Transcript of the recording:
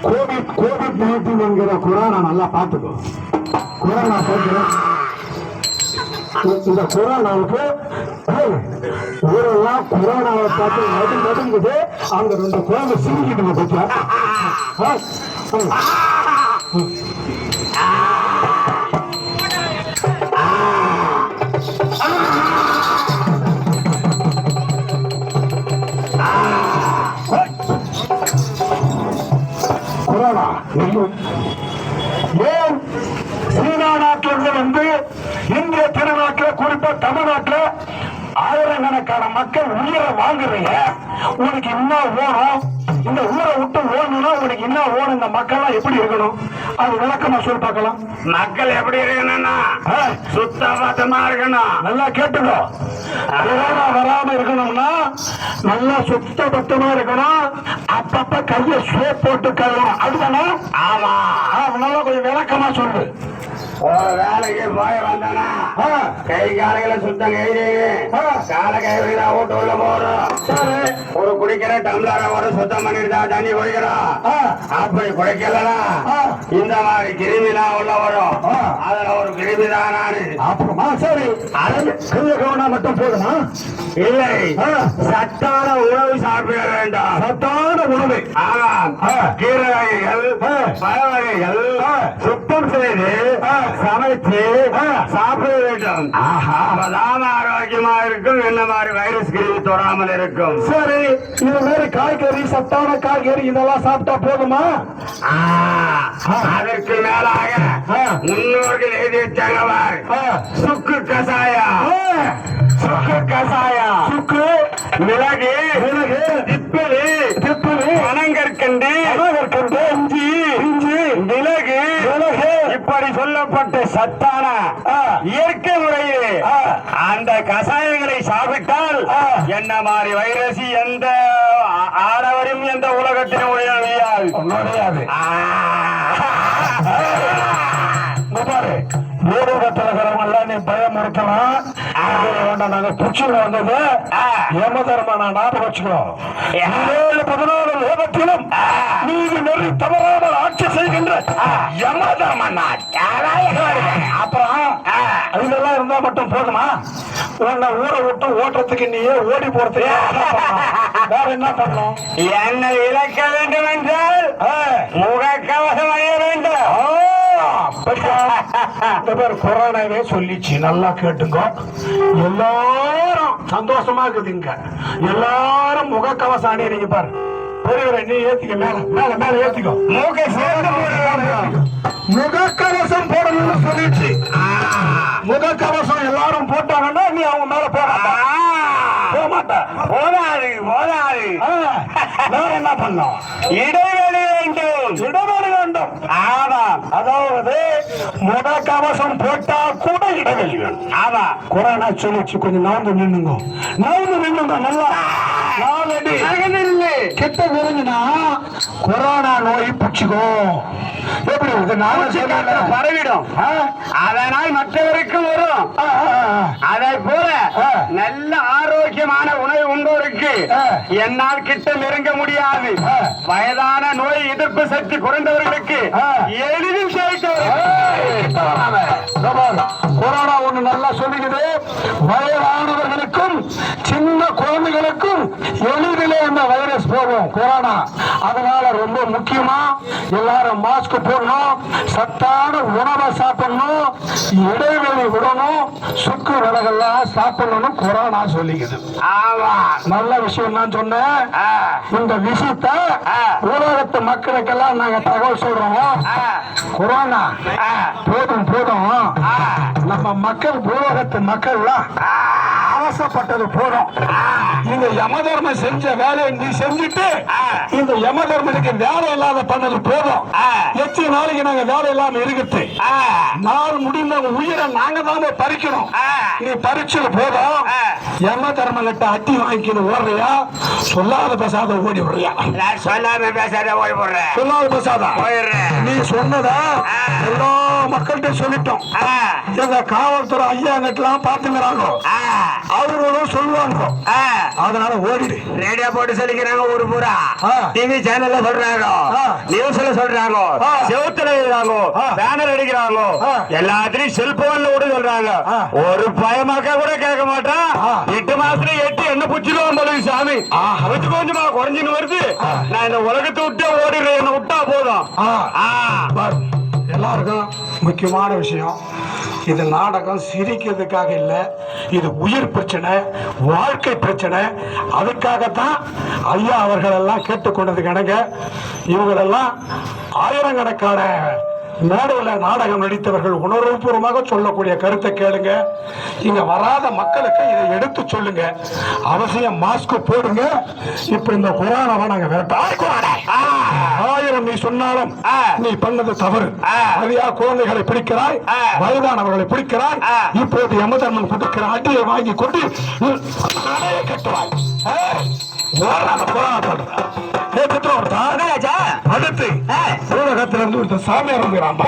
COVID-19 corona நல்லா பார்த்துக்கோ. Corona போகிறேன் இந்த கொரோனாவுக்கு ஊரெல்லாம் கொரோனாவை பார்த்து நடுங்குது. அங்க 2 குழந்தை சிரிக்கிட்டு பத்தியா. கொரோனா ஏன் சீனா நாட்டிலிருந்து வந்து இந்திய திருநாட்டில் குறிப்பா தமிழ்நாட்டில் ஆயிரக்கணக்கான மக்கள் உயிரை வாங்குறீங்க. உனக்கு என்ன ஓணும்? இந்த ஊரை விட்டு ஓடணும்னா உனக்கு என்ன ஓணும்? இந்த மக்கள் எப்படி இருக்கணும்? அது விளக்கமா சொல்லி பார்க்கலாம். மக்கள் எப்படி இருக்கணும்னா சுத்தபத்தமா இருக்கணும். நல்லா கேட்டுக்கோ. கொரோனா வராம இருக்கணும்னா நல்லா சுத்தபத்தமா இருக்கணும். அப்பப்ப கைய சோப் போட்டு கழுவணும். அதுதானே? ஆமா. நல்லா கொஞ்சம் விளக்கமா சொல்லு. ஒரு வேலைக்கு போய் வந்தனா கை காலைகளை சுத்தம் காலை கை வைக்கிறா ஓட்டு உள்ள போறோம். ஒரு குடிக்கிற டம்ளரை ஒரு சுத்தம் பண்ணிருந்தா தண்ணி குடிக்கிறோம். அப்படி குடிக்கலனா இந்த மாதிரி கிருமிதான் உள்ள வரும். அதுல ஒரு கிருமிதான் நானு. அப்புறமா சரி கைய கவனா மட்டும் போதுமா? இல்லை, சத்தான உணவு சாப்பிட வேண்டாம். சத்தான உணவு. ஆமாம், கீரை வகைகள் பழ வகைகள் சுத்தம் செய்து சமைச்சு சாப்பிட வேண்டும். அப்பதான் ஆரோக்கியமா இருக்கும். என்ன மாதிரி வைரஸ் கிருமி தொடாமல் இருக்கும். சரி, இது மாதிரி காய்கறி சத்தான காய்கறி இதெல்லாம் சாப்பிட்டா போதுமா? அதற்கு மேலாக முன்னோர்கள் எழுதி வச்சாங்க சுக்கு கசாயம். சுக்கு கசாயம், சுக்கு, மிளகு, திப்பிலி, பனங்கற்கண்டு, இஞ்சி, மிளகு, இப்படி சொல்லப்பட்ட சத்தான இயற்கை முறையில் அந்த கசாயங்களை சாப்பிட்டால் என்ன மாதிரி வைரஸ் எந்த ஆடவரும் எந்த உலகத்திலும் நுழையாது. நீ பயமுறுத்தலாம். நாங்க திருச்சியில் வந்தது யம தர்ம நான் ஞாபகம் வச்சுக்கிறோம். 14 லோகத்திலும் நீதி நெறி தவறாமல் ஆட்சி செய்கின்ற யம தர்மன். அப்புறம் இதெல்லாம் இருந்தா மட்டும் போதுமா? உன்னை ஊரை விட்டு ஓட்டுறதுக்கு நீயே ஓடி போறதுக்கு வேற என்ன பண்ணணும்? என்னை இழக்க வேண்டும் என்றால் முகக்கவசம் அணிய வேண்டும். கொரோனாவே சொல்லிச்சு. நல்லா கேட்டுங்க. எல்லாரும் சந்தோஷமா இருக்குதுங்க. எல்லாரும் முகக்கவசம் அணியறீங்க பாரு. பெரியவரை நீ ஏத்திக்க. மேல மேல மேல ஏத்திக்கோ. முகக்கவசம் போடணும்னு சொல்லிச்சு. முகக்கவசம் எல்லாரும் போட்டாங்கன்னா நீ அவங்க மேல போக மாட்டேன். வேற என்ன பண்ணோம்? இடைவெளி வேண்டும். இடைவெளி வேண்டும். ஆமாம், அதாவது முகக்கவசம் போட்டா கூட இடைவெளி வேண்டும். ஆமா, கொரோனா சொல்லிச்சு. கொஞ்சம் நவுந்து நின்னுங்க. நல்லா கிட்ட விரும்பினா கொரோனா நோய் பிடிச்சுக்கோ. எப்படி பரவிடும். அதனால் மற்றவருக்கும் வரும். அதை போல நல்ல ஆரோக்கியமான உணவு உண்பவருக்கு என்னால் கிட்ட நெருங்க முடியாது. வயதான நோய் எதிர்ப்பு சக்தி குறைந்தவர்களுக்கு எளிதில் கொரோனா ஒண்ணு நல்லா சொல்லுகிறது. வயதானவர்களுக்கும் சின்ன குழந்தைகளுக்கும் எளிதிலே இந்த வைரஸ் போகும் கொரோனா. அதனால ரொம்ப முக்கியமா எல்லாரும் மாஸ்க் போடணும். சத்தான உணவை சாப்பிடணும். இடைவெளி விடணும். சுக்கு விலகெல்லாம் சாப்பிடணும். கொரோனா சொல்லிக்குது. நல்ல விஷயம் தான் சொன்னேன். இந்த விஷயத்தை உலகத்து மக்களுக்கெல்லாம் நாங்க தகவல் சொல்றோம். கொரோனா போதும் நம்ம மக்கள் உலகத்து மக்கள்லாம் அவசப்பட்டது போதும். இந்த யமதர்மம் செஞ்ச வேலையை நீ செஞ்சுட்டு இந்த யமதர்மனுக்கு வேலை இல்லாத பண்ணது போதும். எத்தனை நாளைக்கு நாங்க வேலை இல்லாம இருக்குது. நாள் முடிந்த உயிரை நாங்க தான் பறிக்கணும். நீ பறிச்சது போதும். யமதர்மன் கிட்ட அட்டி வாங்கிக்கணும். ஓடுறியா? சொல்லாத பேசாத ஓடி விடுறியா? சொல்லாத பேசாத ஓடி போடுறேன். சொல்லாத பேசாத நீ சொன்னதா எல்லா மக்கள்கிட்ட சொல்லிட்டோம். எங்க காவல்துறை ஐயா கிட்டலாம் பாத்துக்கிறாங்க. அவர்களும் சொல்லுவாங்க. அதனால ஓடிடு. ரேடியோ போட்டு சொல்லிக்கிறாங்க ஊரு பூரா, ஆ. டிவி சேனல்ல சொல்றாங்க, ஆ. நியூஸ்ல சொல்றாங்க, ஆ. செவுத்துல எழுதுறாங்க, ஆ. பேனர் அடிக்கிறாங்க, ஆ. எல்லாத்திலையும் செல்போன்ல கூட சொல்றாங்க. ஆ. ஒரு பயமாக்கா கூட கேட்க மாட்டான். ஆ. 8 மாசத்துல 8 என்ன புடிச்சிருவோம் போல சாமி. அவத்து கொஞ்சமா குறைஞ்சின்னு வருது. நான் இந்த உலகத்தை விட்டு ஓடிடுறேன், என்ன விட்டா போதும். பாரு, எல்லாருக்கும் முக்கியமான விஷயம், இது நாடகம் சிரிக்கிறதுக்காக இல்லை, இது உயிர் பிரச்சனை, வாழ்க்கை பிரச்சனை. அதுக்காகத்தான் ஐயா அவர்கள் எல்லாம் கேட்டுக்கொண்டது கணங்க. இவங்களெல்லாம் ஆயிரக்கணக்கான மேடையில் நாடகம் நடித்தவர்கள் உணர்வுபூர்வமாக சொல்லக்கூடிய கருத்தை கேளுங்க. இங்க வராத மக்களுக்கு இதை எடுத்து சொல்லுங்க. அவசியம் மாஸ்க் போடுங்க. இப்ப இந்த கொரோனாவை நாங்க ஆயிரம் நீ சொன்னாலும் நீ பண்ணது தவறு. அதிகா குழந்தைகளை பிடிக்கிறாய், வயதானவர்களை பிடிக்கிறாய். இப்போது யமதர்மன் கொடுக்கிற அடியை வாங்கி கொண்டு கட்டுவாய். அடுத்து ஊடகத்திலிருந்து சாமியார் வந்துகிறான்.